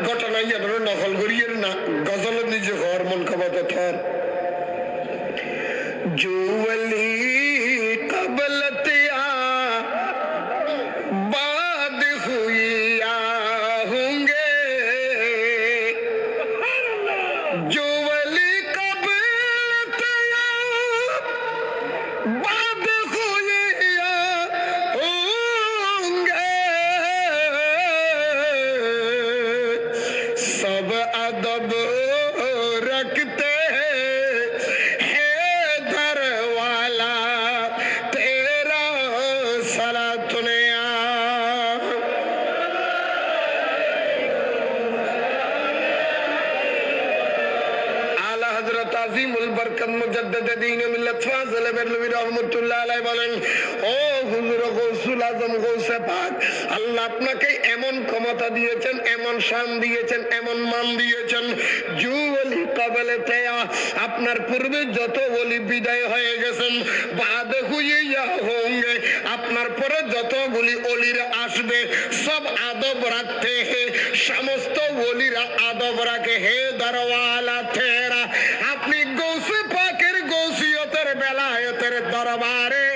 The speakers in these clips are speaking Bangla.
ঘটনা যেন নকল করিয়ে না গজলের নিজে ঘর মন ক্ষমতা থর জুবলি কবলতিয়া বাদ হুইয়া হুঙ্গে জুবলি কবলতিয়া বাদ হুইয়া হুঙ্গে सब अदब रखते हैं दर वाला तेरा सला तूने आला हजरत अजीमुल बरकत मुजद्दिद दीन मिल्लत फाज़िल बेरलवी रहमतुल्लाह अलैहि বলেন ও হুজুর গৌসুল আজম গৌসে পাক আল্লাহ আপনাকে এমন ক্ষমতা দিয়েছেন এমন শান দিয়েছেন এমন মান দিয়েছেন জু ওলি কবলে তেয়া আপনার পূর্বে যত ওলি বিদায় হয়ে গেছেন বাদ হুইয়া হোঙ্গে আপনার পরে যতগুলি ওলিরা আসবে সব আদব রাখতে হে সমস্ত ওলিরা আদব রাখে হে দরওয়ালা তেরা আপনি গৌসে পাকের গৌসিয়তের বেলায়েতের দরবারে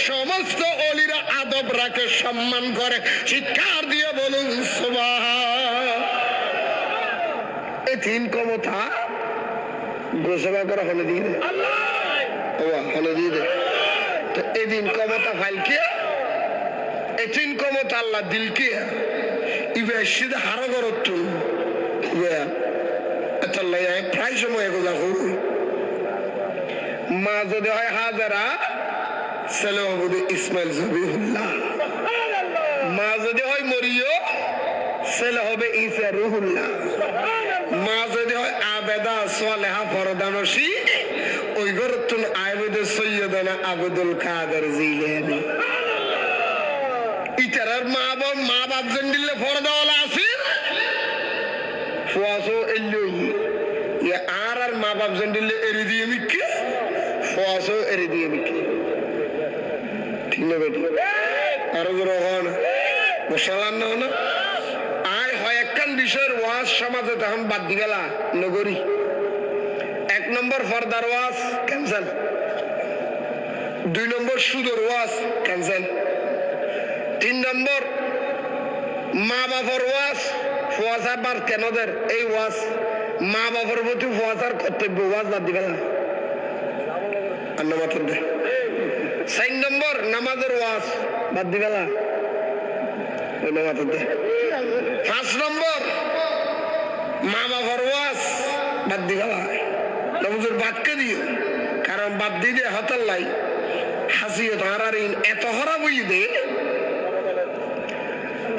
সমস্ত ওলিরা আদব রাখে সম্মান করে চিৎকার দিয়ে বলুন সুবহান এই তিন ক্ষমতা ঘোষণা করা হলে দিয়ে দে হলে দিয়ে দে তো এই দিন ক্ষমতা ফাইল কে এই তিন ক্ষমতা আল্লাহ দিল কে ইবে সিধা হারা করত প্রায় সময় এগুলা হোক মা যদি হয় হাজারা ছেলে হবে ইসমাইল জবিহুল্লাহ মা যদি হয় মরিও ছেলে হবে ঈসা রুহুল্লাহ মা যদি হয় আবেদা সালেহা ফরদানসি ওই ঘরতুন আবেদে সৈয়দনা আব্দুল কাদের জিলানী ইতারার মা বাপ জন্ডিলে ফরদাওয়ালা আছে ফুয়াসো এল্লই ইয়া আর মা বাপ জন্ডিলে এরি দিয়ে মিকে ফুয়াসো এরি দিয়ে মিকে ঠিক না বেটি আরো গ্রহণ মশালান না না আয় হয় একখান বিষয়ের ওয়াজ সমাজে তখন বাদ দি গেলা নগরী এক নম্বর ফরদার ওয়াজ ক্যান্সেল 2 নম্বর সুদর ওয়াজ ক্যান্সেল 3 নম্বর মা বাবার ওয়াজ ফুয়াশা বার কেনদের এই ওয়াজ মা বাবার প্রতি ফুয়াশার কর্তব্য ওয়াজ বাদ দি গেলা আর নামাজ দে 4 নম্বর নামাজের ওয়াজ বাদ দি গেলা নামাজ দে 5 নম্বর মা বাবার ওয়াজ বাদ দি গেলা নামাজের বাদ কে দিও কারণ বাদ দিলে হতাল লাই হাসিয়ে ধরারিন এত হরা বই দে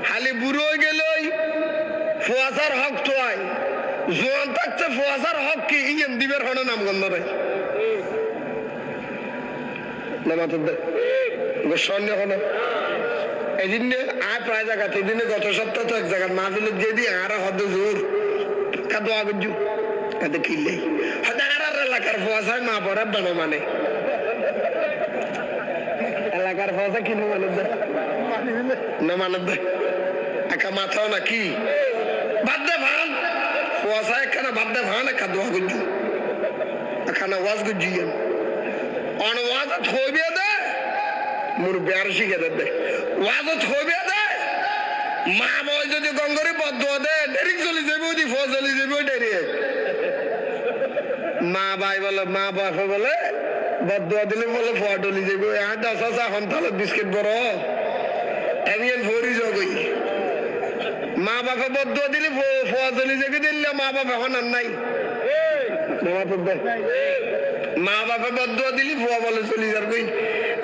হালি বুড়ো হয়ে গেল ফুয়াশার হক তো আয় জোয়ান থাকছে ফুয়াশার হক কি ইয়েন দিবের হনে নাম গন্ধ রে নামাজ দে গোসন্নে হনে এদিন আয় প্রায় জায়গাতে এদিনে গত সপ্তাহ তো এক জায়গা মাহফিলে দিয়ে দিয়ে আর হদ জোর কাদো আগজু কাদে কিলে হাজার এলাকার ফুয়াশায় মা পরে বেড়ে মানে এলাকার ফুয়াশা কিনে মানে না মানে দে একা মাথাও না কি বাদ দে ভান ফুয়াশা একখানা বাদ দে ভান একা দোয়া গুজু এখানে ওয়াজ গুজিয়েন on was থইবে they more bear শিখে দে ওয়াজ থইবে দে মা বই যদি গঙ্গরি বদ্ধ দে ডেরিক চলি যাবে ওই ফো চলি যাবে ওই ডেরি মা ভাই বলে মা বাপে বলে বদ্ধ দিলে বলে ফোয়া ডলি যাবে আর 10,000 সন্তানের বিস্কিট বড় এমিয়ান ফরি জগই মা বাপে বদ্ধ দিলে ফোয়া চলি যাবে দিলে মা বাপ এখন আর নাই মা বাপে বদ্ধ দিলি ফোয়া বলে চলি যাবি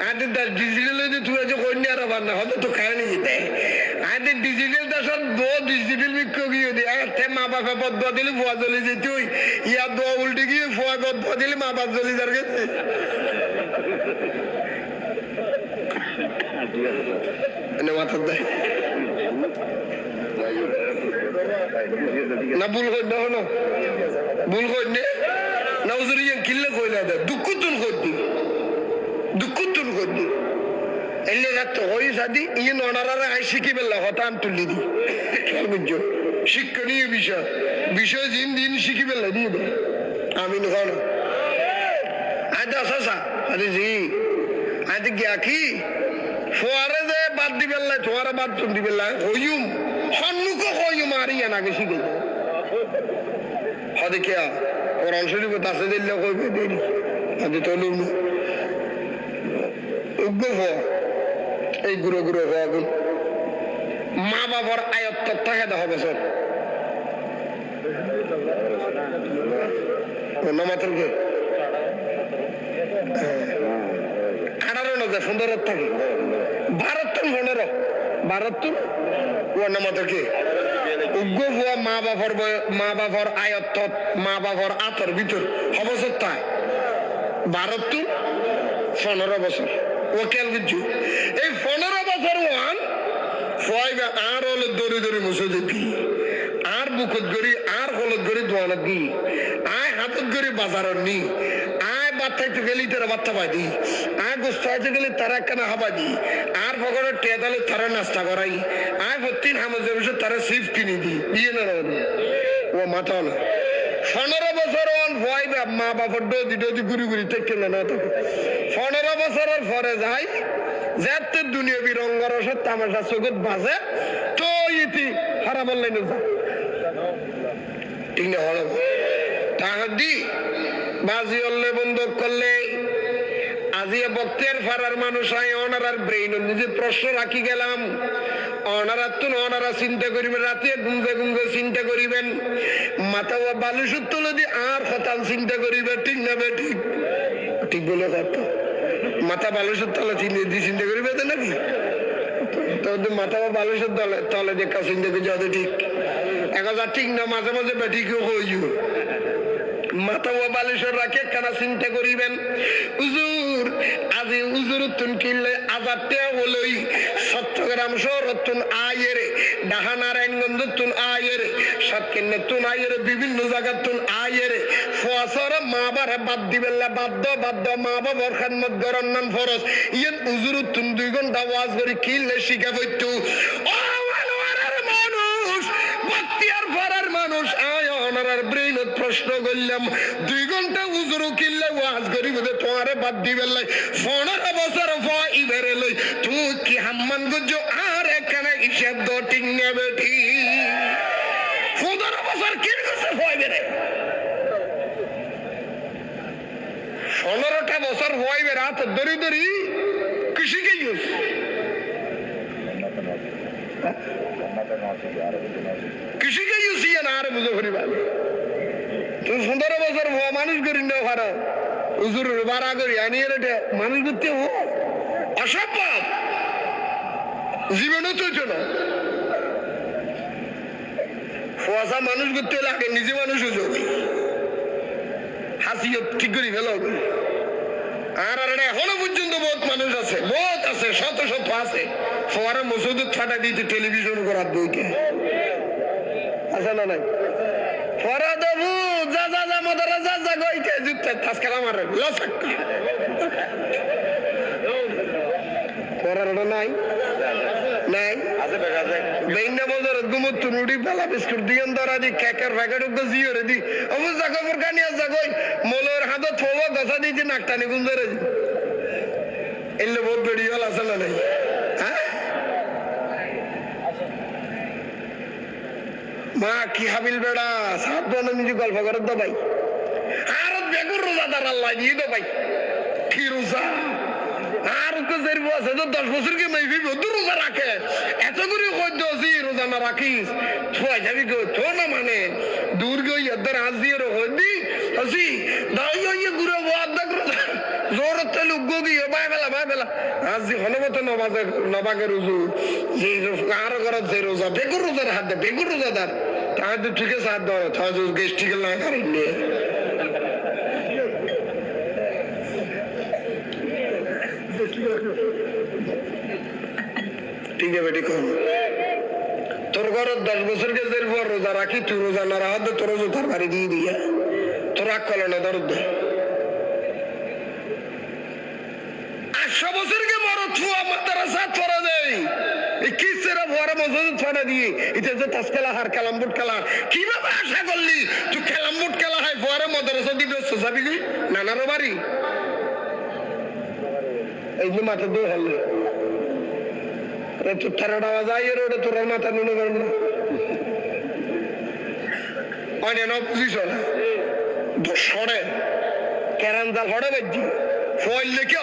আদি ডিজিটাল তুই আজ কন্যা আর বান্না হয়তো তো খায় নি যেতে আদি ডিজিটাল দেশত বহু ডিজিটাল বিক্ষ গিয়ে দিয়ে মা বাপে বদ্ধ দিলি ফোয়া চলি যেতে ওই ইয়ার দোয়া উল্টে গিয়ে ফোয়া বদ্ধ দিলি মা বাপ চলি যার গেছে মাথা দেয় না ভুল কর না ভুল কর নে না উজুরিয়ান কিল্লে কইলা দে দুকুতুন করদি দুকুতুন করদি এলে রাত হই সাদি ই ননারারে আই শিখি বেলা হতান তুলি দি খেয়াল বুঝছো শিক্ষণীয় বিষয় বিষয় দিন দিন শিখি পেলে দিয়ে দেয় আমিন খান আচ্ছা আচ্ছা আরে জি আজ গিয়া কি ফোয়ারে যে বাদ দিবে তোমার বাদ চুন দিবে হইম সন্মুখ হইম আর ইয়া নাকি শিখে হদে কে কোরআন শরীফ তাসে দিলে কইবে দেরি আজ তলুম উগ্র হওয়া এই গুঁড়ো গুঁড়ো হওয়া গুণ মা বাবার আয়ত্ত থাকে দেখা বছর মাত্র কে 18 না 15 থাকে 12 ও নামাতে কে উগ্র হওয়া মা বাবার আয়ত্ত মা বাবার আতর ভিতর অবসর তাই 15 বছর ও কেল বুঝছো এই 15 বছর ওয়ান ফয়বা আর হলো দড়ি দড়ি মুছে দেখি আর বুকত গড়ি আর হলত গড়ি দোয়ানত দি আয় হাতত গড়ি বাজারত নি আয় বাচ্চাইতে গেলি তারা বাচ্চা পাই দি আয় গোস্তাইতে গেলে তারা একখানা হাবা দি আর ভগরের টেদালে তারা নাস্তা করাই আয় ভর্তিন হামজের বসে তারা সিফ কিনি দি দিয়ে না ও মাথা না 15 বছর ভয় মা বাবার ডোদি ডোদি ঘুরি ঘুরি থেকে না থাকে 15 বছরের পরে যাই যাতে দুনিয়া বিরঙ্গর তামাশা চোখত বাজে তো ইতি হারা বললেন ঠিক না হল তাহাদি বাজি হলে বন্ধক করলে আজিয়া বক্তের ফারার মানুষ হয় ওনার ব্রেইন নিজে প্রশ্ন রাখি গেলাম ওনারা চিন্তা করিবেন রাতে গুঙ্গে গুঙ্গে চিন্তা করিবেন মাথা বালুসুর তুলে দিয়ে আর হতাল চিন্তা করিবেন ঠিক না বে ঠিক ঠিক বলে কথা মাথা বালুসুর তলে চিন্তা করিবে নাকি তোদের মাথা বালুসুর তলে দেখা চিন্তা করি যাতে ঠিক এখন ঠিক না মাঝে মাঝে বেঠিকেও হইব মাথা বালিশর রাখে কেন চিন্তা করিবেন হুজুর আজি হুজুর তুন কিনলে আজাতে হলই চট্টগ্রাম শহর তুন আয়ের ডাহানারায়ণগঞ্জ তুন আয়ের সাতকিন্নে তুন আয়ের বিভিন্ন জায়গা তুন আয়ের ফসর মা বারে বাদ দিবেল্লা বাধ্য মা বাবার খেদমত গরন্নান ফরজ ইয়েন হুজুর তুন 2 ঘন্টা ওয়াজ করে কিনলে শিখা বইতু ও মানুষ বক্তিয়ার ফরার মানুষ আয় ওনার ব্রেইনত প্রশ্ন করলাম 2 ঘন্টা হুজুর কিনলে ওয়াজ করি বলে তোমারে বাদ দিবে লাই 15 বছর ভয় বেরে লই তুই কি হাম্মান গুজো আর এখানে হিসাব দটিং নেবে ঠিক 15 বছর কি করছে ভয় বেরে 15টা বছর ভয় বেরে হাত দড়ি দড়ি কৃষিকে ইউজ কৃষিকে ইউজ ইয়ে না আর বুঝো পরিবার তুই 15 বছর মানুষ করি না ভাড়া হুজুর ভাড়া করি আনিয়ে রেটে মানুষ করতে হো অসম্ভব জীবনও চলছে না ফসা মানুষ করতে লাগে নিজে মানুষ হুজুর হাসিও ঠিক করি ফেলো আর এখনো পর্যন্ত বহুত মানুষ আছে বহুত আছে শত শত আছে ফোয়ারা মসুদুর ছাটা দিতে টেলিভিশন করার বইকে আছে না নাই ফরা দেবু যা যা যা মদরা যা যা গইতে জিততে তাসকালা মারে লসাক্কা ফরার নাই নাই আছে দেখা যায় বেইনা বদর গুমত নুডি বালা বিস্কুট দিয়ন দরা দি কেকের প্যাকেট উগ জিওরে দি অবু জাগবর কানিয়া জাগই মোলর হাত থোবা গসা দিতে নাকটানি গুন্দরে এলে বহুত বেড়িয়াল আছে না নাই হ্যাঁ মা কি হাবিল বেড়া সাত জন নিজে গল্প করে তো ভাই আর বেগুর রোজাদার আল্লাহ দিয়ে দো ভাই কি রোজা আর কের বসে তো 10 বছর কি মাইবি দূর রোজা রাখে এত করে কইতো আসি রোজা না রাখিস ছয় যাবি গো তো না মানে দূর গই এদার হাত দিয়ে রোদি আসি দাই ওই গুরু ওয়াদা রোজা জোর তেলু গগি বাই বেলা আজি হলমত নবাগে রুজু যে আর করে যে রোজা বেগুর রোজার হাত দে বেগুর রোজাদার তাহলে তো ঠিক আছে হাত দাও তাহলে গেস্টিক না করিনি ঠিক আছে বেটি কোন তোর ঘর 10 বছর গেছের পর রোজা রাখি তুই রোজা না রাখতে তোর রোজা তার বাড়ি দিয়ে দিয়া তোর রাগ করলো না দরদ 800 বছর কে বড় ছুয়া মাদ্রাসা পড়া দেয় এই কিসের ভরে মসজিদ ছড়া দিয়ে এটা যে তাস খেলা হার খেলাম বুট খেলা কিভাবে আশা করলি তুই খেলাম বুট খেলা হয় পরে মাদ্রাসা দিবে যাবি কি নানার বাড়ি এই যে মাথা দিয়ে হলে তুই ঠাড়া যায় ওটা তোর মাথা নুনে করেন না অনেক অপোজিশন সরে কেরান জাল হড়ে বেজি ফল লেখে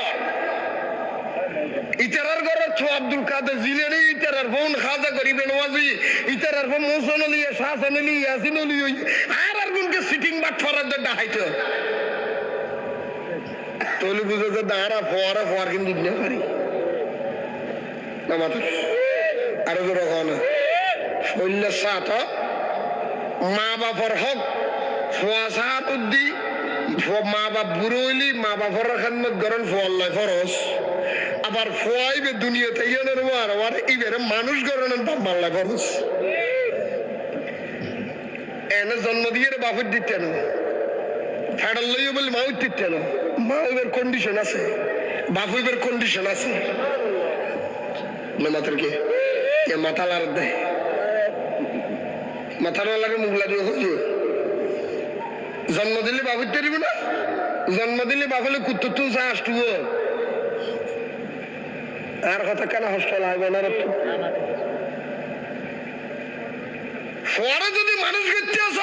ইতারার ঘরে ছো আব্দুল কাদের জিলেনি ইতারার বোন খাজা গরিবে নওয়াজি ইতারার বোন মোসন আলী শাহজান আলী ইয়াসিন আলী আর বোনকে সিটিং বাট ফরার দে ডাহাইতো তোলি বুঝে যে দাঁড়া ফোয়ার কিন্তু দিনে পারি না মাথা আরো জোর না ফল্লে সাত মা বাপর হক ফোয়া সাত উদ্দি মা বাপ বুড়ো হইলি মা বাপর খান্নত গরম ফোয়াল্লাই ফরস আবার ফোয়াইবে দুনিয়াতে ইয়েনের আর ইবের মানুষ গরনের বাপ মাল্লাই ফরস এনে জন্ম দিয়ে বাপের দিতে না ফেডাল লইও বলে মাও দিতে না মা এবার কন্ডিশন আছে বাপু এবার কন্ডিশন আছে মাথার কি মাথা লার দেয় মাথার লাগে মুগলা দিয়ে হইল জন্ম দিলে বাবুর তেরিব না জন্ম দিলে বাবুলে কুত্তুর তুলছে আসটু আর কথা কেন হোস্টেল আসবে না পরে যদি মানুষ করতে আস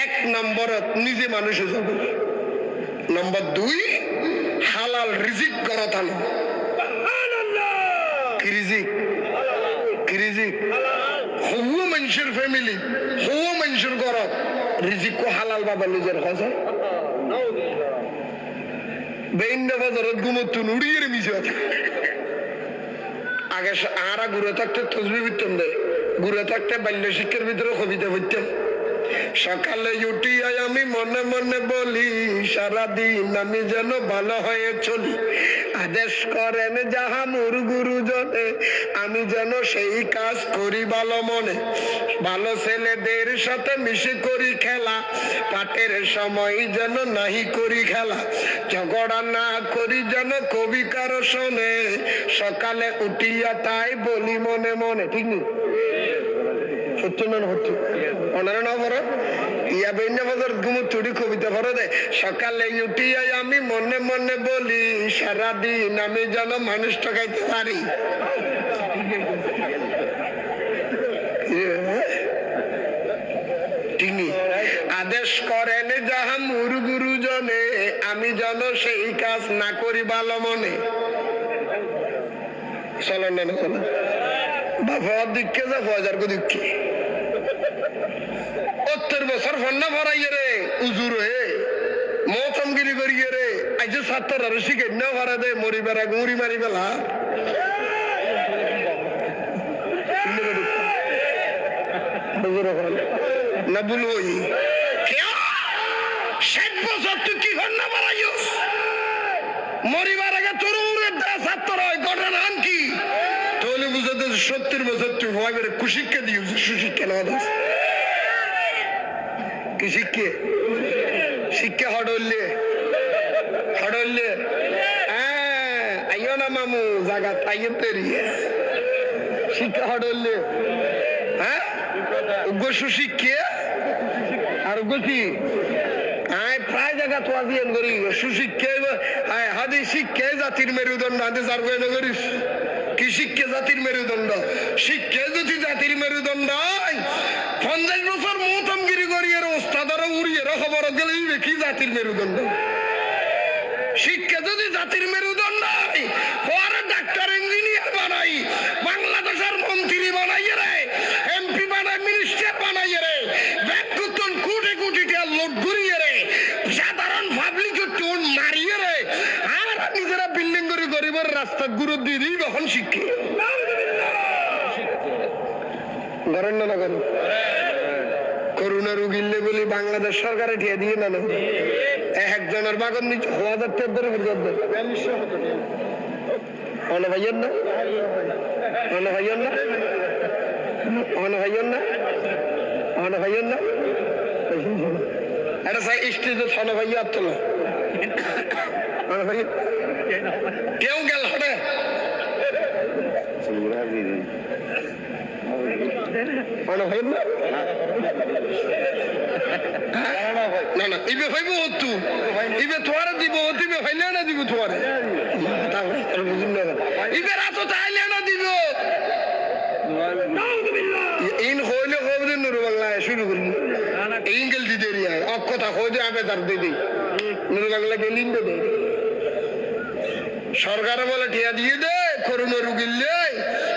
এক নম্বর নিজে মানুষ যাবে নম্বর 2 হালাল রিজিক করা থানো কি রিজিক হবু মানুষের ফ্যামিলি হবু মানুষের ঘর রিজিক কো হালাল বাবা নিজের হজে বেইন্না বাজারত ঘুমতুন উড়িয়ে মিশে আগে আরা ঘুরে থাকতে তসবি বিতন দেয় ঘুরে থাকতে বাল্য শিক্ষার ভিতরে কবিতা পড়তাম সকালে উঠিয়া আমি মনে মনে বলি সারাদিন আমি যেন ভালো হয়ে চলি আদেশ করেন যাহা মোর গুরুজনে আমি যেন সেই কাজ করি ভালো মনে ভালো ছেলেদের সাথে মিশে করি খেলা পাটের সময় যেন নাহি করি খেলা ঝগড়া না করি যেন কবি কারো শোনে সকালে উঠিয়া তাই বলি মনে মনে ঠিক নেই সত্যি না হচ্ছে ওনারা না পড়ো ইয়া বেইনা বাজার ঘুমো চুরি কবিতা পড়ো দে সকালে উঠিয়া আমি মনে মনে বলি সারাদিন আমি যেন মানুষ ঠকাইতে পারি তিনি আদেশ করেন যাহা মোর গুরুজনে আমি যেন সেই কাজ না করি ভালো মনে চলো না চলো বাবা দিকে যা বাজার কো দিকে 70 বছর ফন্না ভরাইয়ে রে উজুর হে মৌতমগিরি করিয়ে রে আজ ছাত্র আর শিখে না ভরা দে মরি বেড়া গুড়ি মারি বেলা না বলবই 60 বছর তুই কি ফন্না ভরাইও মরিবার আগে তোর উড়ে ছাত্র হয় ঘটনা নাম কি তাহলে বুঝাতে 70 বছর তুই ভয় করে কুশিক্ষা দিও সুশিক্ষা না দাস কি শিক্ষা হডলে আইও না মামু জায়গা তাইয়ে পেরিয়ে শিক্ষা হডলে হ্যাঁ উগ্র সুশিক্ষা আর গতি প্রায় জায়গা তো আদিয়ান করি সুশিক্ষা হাদি শিক্ষা জাতির মেরুদণ্ড হাতে চার বই করিস কি শিক্ষা জাতির মেরুদণ্ড শিক্ষা যদি জাতির মেরুদণ্ড 50 বছর মৌতমগিরি করিয়ে ওস্তাদারা উড়িয়ে খবর গেলে কি জাতির মেরুদণ্ড শিক্ষা যদি জাতির মেরুদণ্ড পরে ডাক্তার ইঞ্জিনিয়ার বানাই বাংলাদেশের মন্ত্রী বানাইয়ে রে এমপি বানাই মিনিস্টার বানাইয়ে রে ব্যাংক কোটি কোটি টাকা লোড ঘুরিয়ে রে সাধারণ পাবলিকের টোন মারিয়ে রে আর নিজেরা বিল্ডিং করে গরিবের রাস্তা গুরু দিয়ে দিই তখন শিক্ষা করেন না করেন করোনা রুগীলে বলি বাংলাদেশ সরকারে ঠিয়া দিয়ে না একজনের বাগন নিচে 1000 টাকা ধরে ভাইয়ের না ভাইয়ের না এটা স্টেজে ছনে ভাইয়া তোলা কেউ গেল মানে হইল না না না ইবে হইব তু ইবে তোয়ারে দিব তিবে হইলে না দিব তোয়ারে ইবে রাত তাইলে না দিব ইন হইলে হবে নুর বাংলা শুরু করুন ইংল দি দেরি হয় অক্ষতা হয়ে যায় আমি তার দিদি নুর বাংলা গেলিন দে সরকারে বলে টিয়া দিয়ে দে করোনা রুগীলে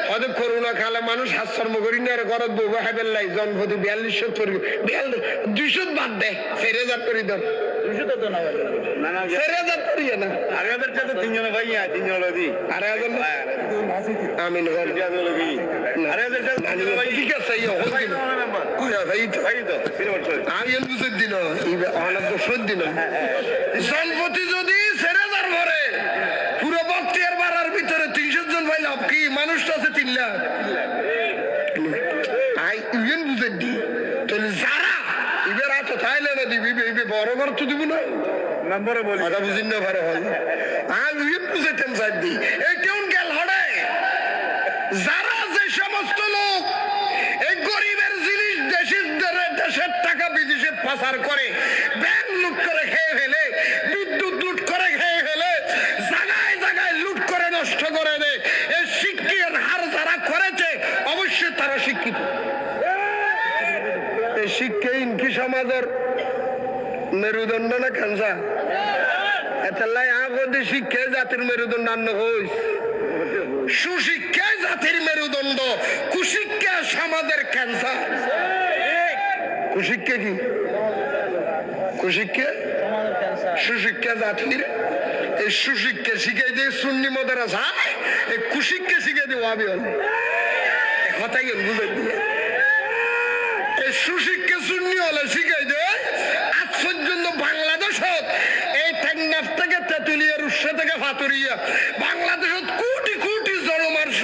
হয়তো করোনা খালে মানুষ হাস্যর্ম করি না ঘরত বউ হাইবেল লাই জনপতি 4200 200 বাদ দে 4000 করে দেন 200 তো না 4000 করিয়ে না 8000 টাকা তিনজন ভাই তিনজন লদি 8000 আমিন ঘর 8000 টাকা ঠিক আছে ইয়া হল দিন ওয়া ভাই তো আমি এল বুঝে দিন ইবে অনেক বছর দিন জনপতি যদি 4000 ভরে পুরো বক্তিয়ার বাড়ার ভিতরে 300 জন ভাই লাভ কি মানুষটা আছে 3 লাখ আই ইভেন বুঝে দি তাহলে যারা ইবে রাত তাইলে না দিবি ইবে বড় বড় তো দিব না নম্বরে বলি কথা বুঝিন না পারে হল আই ইভেন বুঝে তেম সাইড দি এই কোন গেল হড়ে যারা যে সমস্ত লোক এই গরিবের জিনিস দেশের টাকা বিদেশে পাচার করে ব্যাংক লুট করে খেয়ে ফেলে বিদ্যুৎ লুট করে খেয়ে ফেলে জায়গায় জায়গায় লুট করে নষ্ট করে দেয় এই শিক্ষিতের হার যারা করেছে অবশ্যই তারা শিক্ষিত এই শিক্ষা ইনকি সমাজের মেরুদণ্ড না খানসা এতলাই আগতে শিক্ষা জাতির মেরুদণ্ড আন্ন হইস সুশিক্ষা জাতির মেরুদণ্ড কুশিক্ষা সমাজের ক্যান্সার কুশিক্ষা কি কুশিক্ষা সুশিক্ষা জাতির এই সুশিক্ষা শিখাই দিয়ে সুন্নি মাদ্রাসা এই কুশিক্ষা শিখাই দিয়ে ওয়াবি হল কথাই বুঝে দিয়ে এই সুশিক্ষা সুন্নি হলে শিখাই দেয় আজ পর্যন্ত বাংলাদেশত এই টেকনাফ থেকে তেঁতুলিয়ার উৎস থেকে ফাতুরিয়া বাংলাদেশত কোটি কোটি জনমানুষ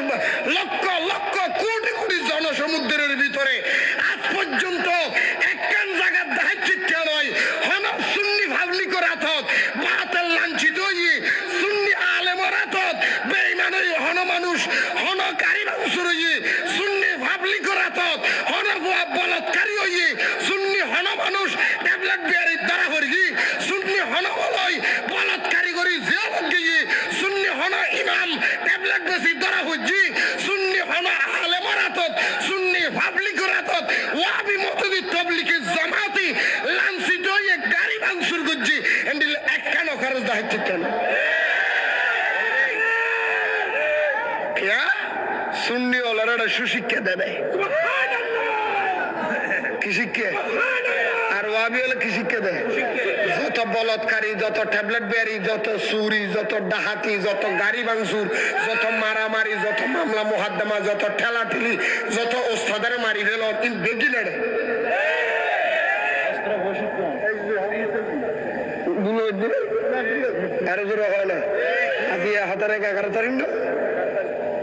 লক্ষ লক্ষ কোটি কোটি জনসমুদ্রের ভিতরে আজ পর্যন্ত একখান জায়গার দায়িত্ব নয় হন সুন্নি ভাবলি করাত বাতের লাঞ্ছিত হইয়ে সুন্নি আলেমর হাতত বেঈমান হই হন মানুষ হন কারি মানুষ হইয়ে সুন্নি ভাবলি করাত হন বলৎকারী হইয়ে সুন্নি হন মানুষ ট্যাবলেট বিয়ারির দ্বারা করি সুন্নি হন বলই বলৎকারী করি জেল গিয়ে সুন্নি হন ইমাম ট্যাবলেট বেশি দ্বারা হইজি সুন্নি হন আলেমর হাতত সুন্নি ভাবলি করাত ওয়াবি মতদি তবলিগি জামাতি লাঞ্ছিত হইয়ে গাড়ি ভাঙচুর করছি এন্ডিল একখানো খরচ দায়িত্ব কেন সুন্নি ওলারা সুশিক্ষা দেবে কি শিক্ষা আর ওয়াবি হলে কি শিক্ষা দেয় যত বলৎকারী যত ট্যাবলেট বেয়ারি যত চুরি যত ডাহাতি যত গাড়ি ভাঙচুর যত মারামারি যত মামলা মোহাদ্দমা যত ঠেলাঠেলি যত ওস্তাদের মারি ফেল কিন্তু দেখি না আরো জোর হয় না আজি 11 তারিখ না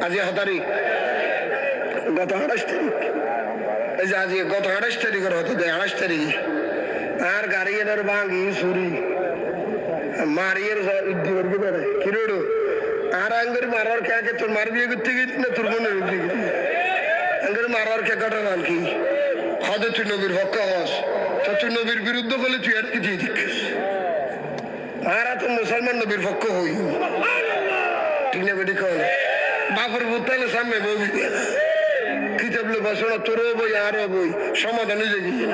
আজি 11 তারিখ গত 28 তারিখ এই যে আজকে গত 28 তারিখের হতো 28 তারিখ আর গাড়ি এনার ভাঙি চুরি মারিয়ে ইদ্দি করবে পারে কিরোড়ো আর আঙ্গুর মারার কে তোর মার বিয়ে করতে গেছি না তোর মনে উঠে গেছি আঙ্গুর মারার কে কাটা নাম কি হদে তুই নবীর হক হস তো তুই নবীর বিরুদ্ধে বলে তুই আর কি দিয়ে দিস আর তো মুসলমান নবীর পক্ষ হই ঠিক না বেটি কল বাপর বুতালে সামনে বই কিতাব লে বাসনা তোরও বই আরও বই সমাধান হয়ে গিয়ে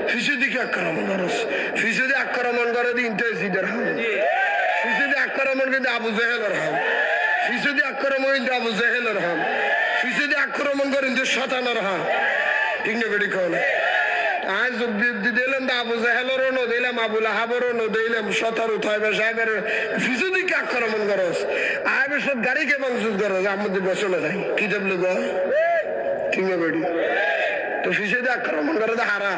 ফিসে দিকে আক্রমণ করস ফিসে দিয়ে আক্রমণ করে দিন ইন্টারেস্টের হাম ফিসে দিয়ে আক্রমণ কিন্তু আবু জেহেলের হাম ফিসে দিয়ে আক্রমণ কিন্তু আবু জেহেলের হাম ফিসে দিয়ে আক্রমণ করে কিন্তু শতানোর হাম ঠিক না বেটি কল আজ দিলাম আবু জেহেলেরও নো দিলাম আবুল আহাবেরও নো দিলাম শতারু থাইবে সাহেবের ফিসে দিকে আক্রমণ করস আইবে সব গাড়িকে মাংসুদ করস আমাদের বসলে যাই কিতাব লে গো ঠিক না বেটি তো ফিসে দিয়ে আক্রমণ করে তো হারা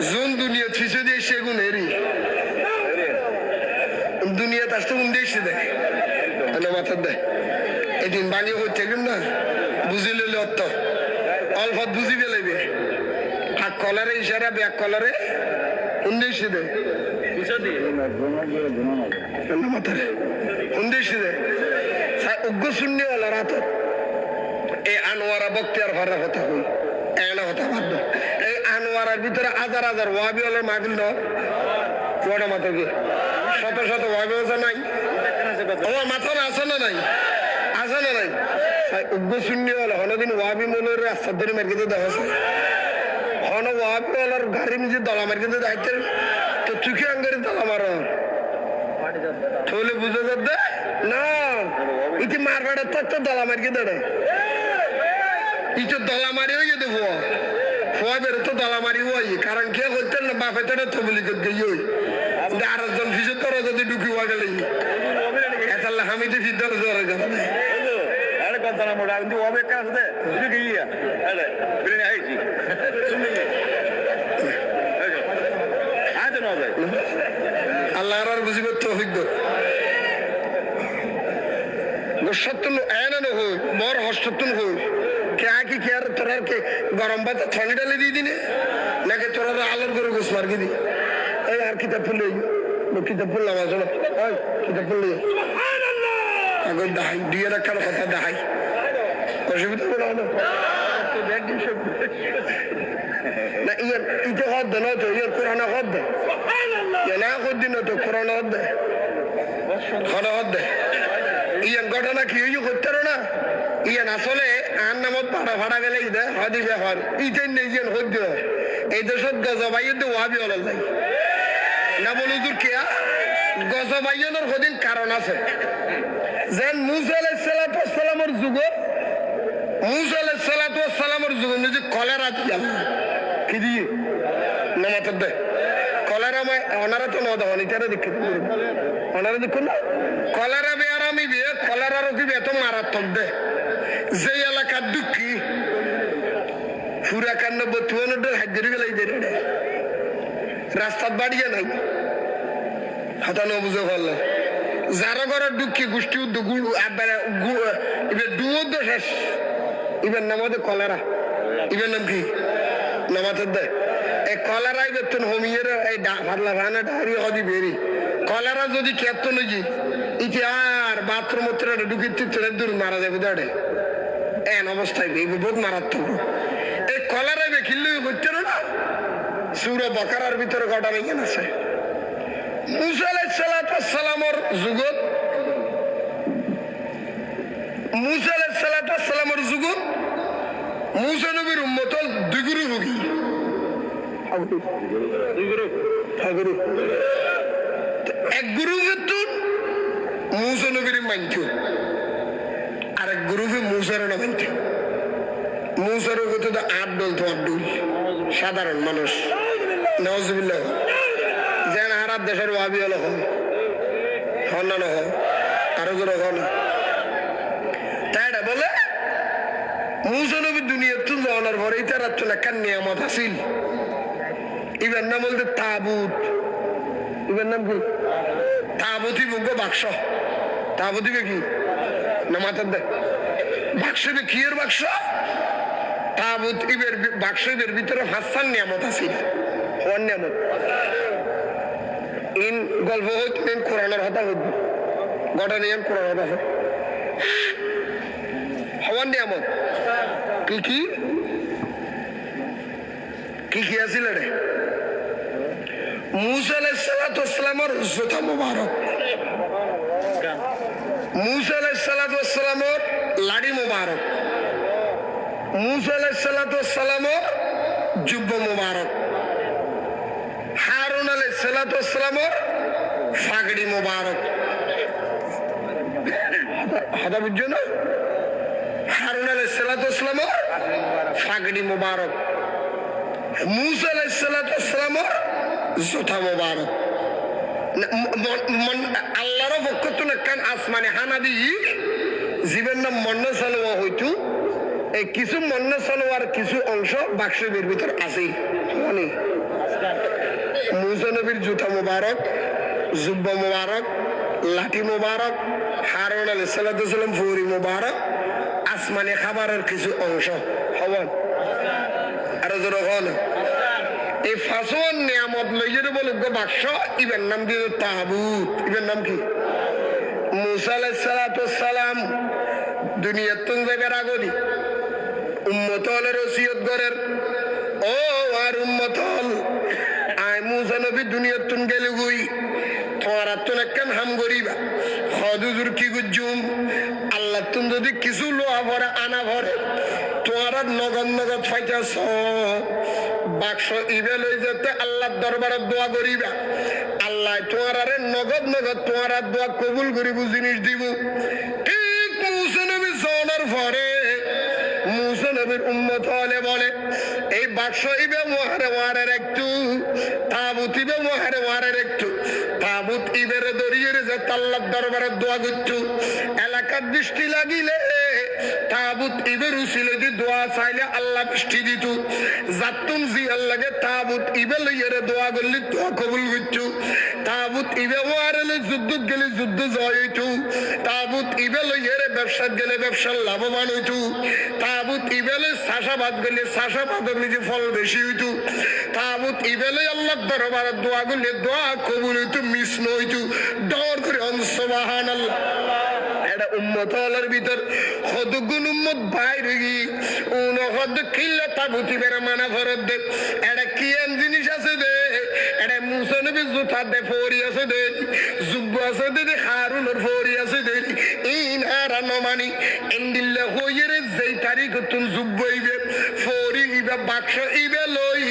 জোন দুনিয়া ফিসে দিয়ে সেগুন হেরি দুনিয়া তার তো উন্দেশে দেয় মাথার দেয় এদিন বানিয়ে হচ্ছে না বুঝি লইলে অর্থ অল্প বুঝি ফেলাইবে আর কলারে ইশারা ব্যাক কলারে উন্দেশে দেয় মাথারে উন্দেশ শূন্য হলো রাত এই আনোয়ারা বক্তিয়ার ভরা কথা কই এনা কথা ভাববে এই আনোয়ারার ভিতরে হাজার হাজার ওয়াবি হলের মাহফিল ন কোটা মাথা কি শত শত ওয়াবি আছে নাই আমার মাথা আছে না নাই আছে না নাই উগ্র শূন্য হলো হনদিন ওয়াবি মনের রাস্তার ধরে মেরে কিন্তু দেখা আছে হন ওয়াবি হলার গাড়ি নিজে দলা মার কিন্তু দায়িত্বের তো চুখে আঙ্গারি দলা মারো তাহলে বুঝে যাবে না ইতি মারবাড়ে তো দলা মার্কে দেড়ে ইতো দলা মারি হয়ে যেতে ফোয়া বেরো তো দলা মারি হই কারণ কে করতেন না বাপে তো থবলি করতে হই আর একজন ফিসে তোর যদি ঢুকি হওয়া গেলে এতাল্লা আমি তো ফিদ্দার জোরে যাবে কথা না মোটা কিন্তু ওবে কাজ দে ঢুকি গিয়া আরে বিরিয়ানি আইছি আজ না ভাই আল্লাহর আর বুঝিবে তৌফিক দাও সত্যন এনা না হই বড় হস্তন হই কে আকি কে আর তোরার কে গরম ভাত ঠান্ডা ডালে দি দিনে নাকি তোরা আলোর করে গোস মার গদি এই আর কিতাব পড়লে কিতাব পড়লাম আসলে কিতাব পড়লে সুবহানাল্লাহ আগে দাই দিয়ে রাখার কথা দাই অসুবিধা হলো না তো ব্যাগ দিন সব না ইয়ার ইতে হদ না তো ইয়ার কোরআন হদ সুবহানাল্লাহ না হদ না তো কোরআন হদ খানা হদ ইয়ান ঘটনা কি হইও করতে না ইয়ান আসলে আর নামত পাড়া ভাড়া গেলে ইদে হদি ব্যাপার ইতেন নেই ইয়ান হদ এই দেশত গজবাইয়ের ওয়াবি হল যাই না বল হুজুর কেয়া গজবাইয়ের হদিন কারণ আছে যেন মুসা আলাইহিস সালামের যুগ মুসা আলাইহিস সালামের যুগ নিজে কলেরা দিলাম কি দিয়ে নামাতে দে কলেরা মই অনারা তো নদ হনি তারা দেখতে অনারা দেখুন না কলেরা বেয়ারামি বিয়ে কলেরা রকিবে এত মারাত্মক দে যে এলাকার দুঃখী পুরা কান্ন বতুয়ানোর হাজিরি গেলাই দে রাস্তার বাড়িয়ে নাই হাতানো বুঝে পারলে যারা ঘরের দুঃখী গোষ্ঠী ডুয়োদ্দ শেষ ইবের নাম হচ্ছে কলেরা ইবের নাম কি নামাতের দেয় এই কলেরাই বেতন হোমিয়ের এই ফাটলা ভানা ডাহারি হদি বেরি কলেরা যদি কেত নাকি ইতি আর বাথরুম ঢুকি দূর মারা যাবে দাঁড়ে এন অবস্থায় বহুত মারাত্মক এই কলেরাই বে খিল্লি করতে না সুর বকারার ভিতরে ঘটনা এখানে আছে মুসা আলাইহিস সালামের যুগত মুসা আলাইহিস সালামের যুগত মুসা নবীর উম্মতল দুই গুরু ভুগি এক গুরু বেতুন মুসা নবীর মানছ আর এক গুরু মুসার না মানছ মুসার গত 8 ডল তো 8 ডল সাধারণ মানুষ নাউজুবিল্লাহ যেন আরব দেশের ওয়াবি হলো হন না হয় আরো জোর হন তাই বলে মুসা নবী দুনিয়ার তুল যাওয়ার পরে তার চলে কান নিয়ামত আসিল ইবের নাম বলতে তাবুত ইবের নাম কি তাবুতি মুখ বাক্স তাবুতি কি না মাথার দেয় বাক্স কি এর বাক্স তাবুত ইবের বাক্স ইবের ভিতরে হাসান নিয়ামত আসিল হন নিয়ামত ইন গল্প হইতে কোরআনের হতা হইত ঘটনা নিয়ে কোরআন হতা হওয়ার নিয়ামত কি কি কি কি আছিল রে মুসা আলাইহিস সালামের জুতা মুবারক মুসা আলাইহিস সালামের লাড়ি মুবারক মুসা আলাইহিস সালামের জুব্বা মুবারক হারুন আলাইহিস সালামের ফাগড়ি মুবারক হাদা বুঝছো না হারুন আলাইহিস সালামের ফাগড়ি মুবারক মুসা আলাইহিস সালামের জুতা মুবারক আল্লাহর পক্ষ থেকে কান আসমানে হানা দি জীবন নাম মন্ন সালোয়া হইতো এই কিছু মন্ন সালোয়ার কিছু অংশ বাক্সের ভিতর আছে মানে মুসা নবীর জুতা মুবারক জুব্বা মুবারক লাঠি মুবারক হারুন আলাইহিস সালাম ফুরি মুবারক আসমানে খাবারের কিছু অংশ হবেন আর জোরে হন এই ফাসওয়ান নিয়ামত লইয়ে বলে বাক্স ইবের নাম দিয়ে তাবুত ইবের নাম কি মুসা আলাইহিস সালাম দুনিয়ার তুন যাইবার আগদি উম্মত হলের ওসিয়ত করেন ও আর উম্মত হল আয় মুসা নবী দুনিয়ার তুন গেলে গুই তোরা তুন একখান হাম করিবা হদুজুর কি গুজুম আল্লাহ তুন যদি কিছু লোহা ভরে আনা ভরে তোরা নগদ নগদ ফাইতাছ বাক্স ইবে লই যেতে আল্লাহর দরবারে দোয়া করিবা আল্লাহ তোরারে নগদ নগদ তোরা দোয়া কবুল করিব জিনিস দিব ঠিক মুসা নবী যাওয়ার পরে মুসা নবীর উম্মত হলে বলে এই বাক্স ইবে ওয়ারে ওয়ারের একটু তাবুত ইবে ওয়ারে ওয়ারের একটু তাবুত ইবেরে দরিয়ে যে আল্লাহর দরবারে দোয়া করতো এলাকার দৃষ্টি লাগিলে তাবুত ইবের উসিলে দি দোয়া চাইলে আল্লাহ বৃষ্টি দিত জাতুন জি আল্লাহকে তাবুত ইবে লইয়ে দোয়া করলে দোয়া কবুল করতো তাবুত ইবে ওয়ারেলে যুদ্ধ গেলে যুদ্ধ জয় হইতো তাবুত ইবে লইয়ে ব্যবসা গেলে ব্যবসার লাভবান হইতো তাবুত ইবেলে চাষাবাদ গেলে চাষাবাদের নিজে ফল বেশি হইতো তাবুত ইবেলে আল্লাহর দরবারে দোয়া করলে দোয়া কবুল হইতো মিস নইতো ডর করে সুবহানাল্লাহ এটা উম্মত হলের ভিতর কতগুণ উম্মত বাইরে গিয়ে উনহদ কিল্লা তাবুতি বেড়ে মানা ফরত দে এটা কি এন জিনিস আছে দে এটা মুসা নবী জুতা দে ফরি আছে দে জুব্ব আছে দে হারুনের ফরি আছে দে ইন হারা নমানি ইন্দিল্লা হইরে যেই তারিখ তুন জুব্ব ইবে ফরি ইবে বাক্স ইবে লই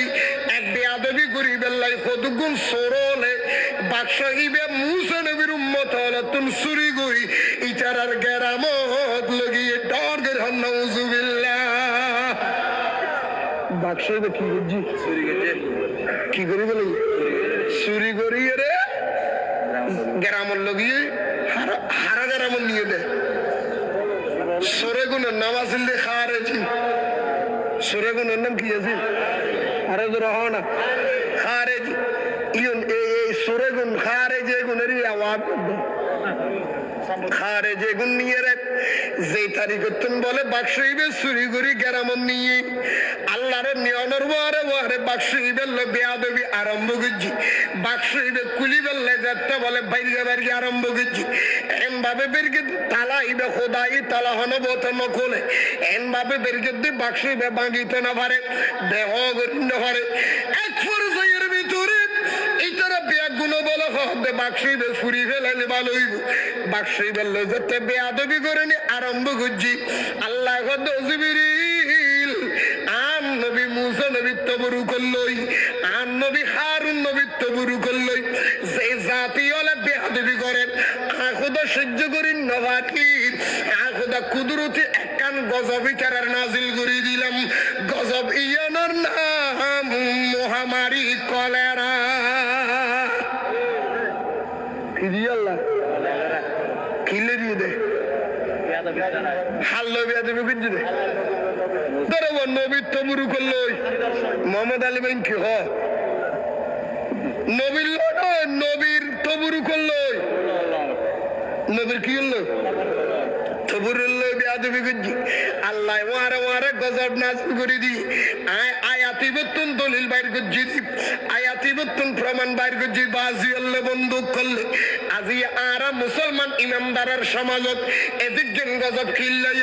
এক বেয়াদবি করিবে লাই কতগুণ সরলে বাক্স ইবে মুসা নবীর উম্মত হলে তুন চুরি করি ইটারার গেরামত লগিয়ে ডর করে নাউজুবিল্লাহ বাক্স ইবে কি বুঝি চুরি করে কি করি বলে চুরি করি রে গেরামত লগিয়ে হারা গেরামত নিয়ে দে সরে গুণের নাম আসিল দে খারেজি সরে গুণের নাম কি আছে আরে তো রহ না খারেজি ইয়ন এই সরে গুণ খারেজি গুণেরই আওয়াজ খারে যে গুণ নিয়ে রে যে তারিখ তুমি বলে বাক্স ইবে চুরি করি গেরামত নিয়ে আল্লাহরে নিয়নের ওয়ারে ওয়ারে বাক্স ইবে বেয়াদবি আরম্ভ করছি বাক্স ইবে কুলি বেললে যাতে বলে বাইরে বাইরে আরম্ভ করছি এন ভাবে বেরকে তালা ইবে খোদাই তালা হন বোতে নকলে এন ভাবে বেরকে দি বাক্স ইবে ভাঙিতে না পারে দেহ করি না পারে এক পর্যায়ের ভিতরে ইতারা বেয়া গুণ বলে হবে বাক্স ইবে ফুরি ফেলাইলে ভালো হইব বাক্স ইবে যাতে বেয়াদবি করে নি আরম্ভ করছি আল্লাহ জিবরিল আন নবী মুসা নবী তবরু করলই আন নবী হারুন নবী তবরু করলই যে জাতি হলে বেয়াদবি করেন আখুদা সহ্য করি নবাতির আখুদা কুদরতি একখান গজব ইতারার নাজিল করে দিলাম গজব ইয়ানোর নাম মহামারী কলেরা কি দিয়ে আল্লাহ কিলে দিয়ে দে হাল্লো বেয়াদবি করছি দে ধরো নবীর তবরু করলো মোহাম্মদ আলী ভাই কি নবীর নবীর তবরু করলো নবীর কি হলো আল্লাহ ওয়ারে ওয়ারে গজব নাযিল করে দি আয়াতি বতুন দলিল বাইর করছি আয়াতি বতুন প্রমাণ বাইর করছি বাজি আল্লাহ বন্দুক করলে আজি আরা মুসলমান ইমামদারের সমাজত এদিক জন গজব খিল্লাই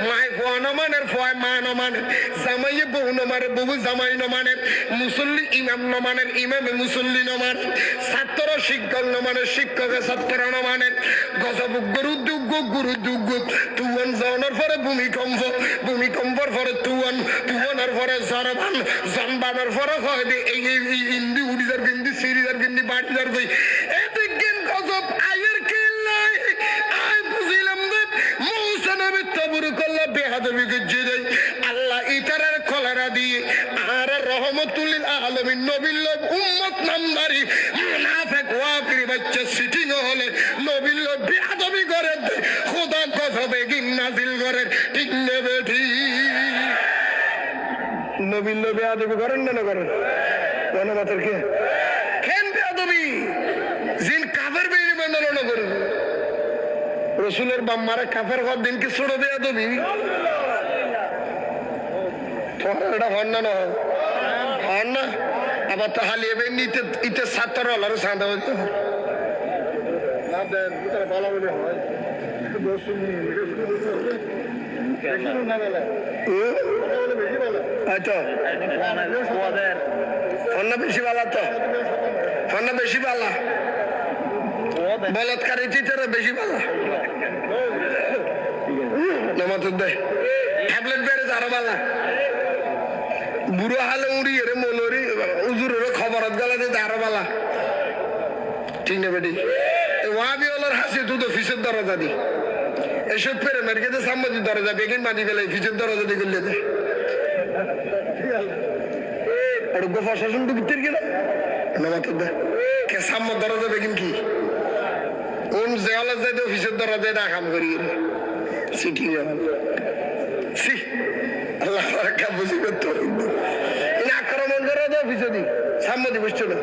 মাই ফোয়ানমানের ফয় মা নমানের জামাইয়ে বউ নমারে বউ জামাই নমানের মুসল্লি ইমাম নমানের ইমামে মুসল্লি নমানের ছাত্র শিক্ষক নমানের শিক্ষকে ছাত্র নমানের গজব গুরু তুয়ান যাওয়ার পরে ভূমিকম্প ভূমিকম্পর পরে তুয়ানের পরে জরবান জনবানের পরে হয় এই হিন্দি উড়িদার গিন্দি সিরিজার গিন্দি বাড়িদার গই এদিক গিন গজব আয়ের কিল্লাই আয় বুঝিলাম দে মুসা নবী তবরু করলে বেয়াদবি গজ্জে দেয় আল্লাহ ইতারার কলেরা দিয়ে আর রহমতুল আলামিন নবীর লোক উম্মত নামদারি মুনাফিক ওয়াকির বাচ্চা সিটিং হলে নবীর লোক বেয়াদবি করে খোদা গজবে গিন নাজিল করে ঠিক নেবে ঠিক নবীর লোক বেয়াদবি করেন না করেন গণমাতার কে কেন বেয়াদবি জিন কাফের বেরি বন্ধন করেন রসুলের বাম্মারা কাফের হওয়ার দিনকে ছোট বেয়াদবি এটা হন না হন না আবার তো হালিয়ে নিতে ইতে ছাত্র হলার সাদা হইতে না দেন ভালো হয় বেশি ভালো তো বেশি ভালো বলৎকারী টিচার বেশি ভালো ট্যাবলেট বেড়ে আরো ভালো বুড়ো হালে উড়ি রে মলরি উজুরের খবরত গেলে আরো ভালো ঠিক না বেটি ওয়াবি ওলার হাসি তুই তো ফিসের দরজা দি এসব পেরে মেরকে সাম্বাদিক দরজা বেগিন মানি গেলে ফিসের দরজা দিয়ে করলে দে প্রশাসন তো ভিতরে গেল কে সাম্য দরজা বেগিন কি কোন জেলা যাইতে অফিসের দরজায় ডাকাম করি সিটি আল্লাহ বুঝি করতে আক্রমণ করে অফিসে দি সাম্বাদিক বুঝছো না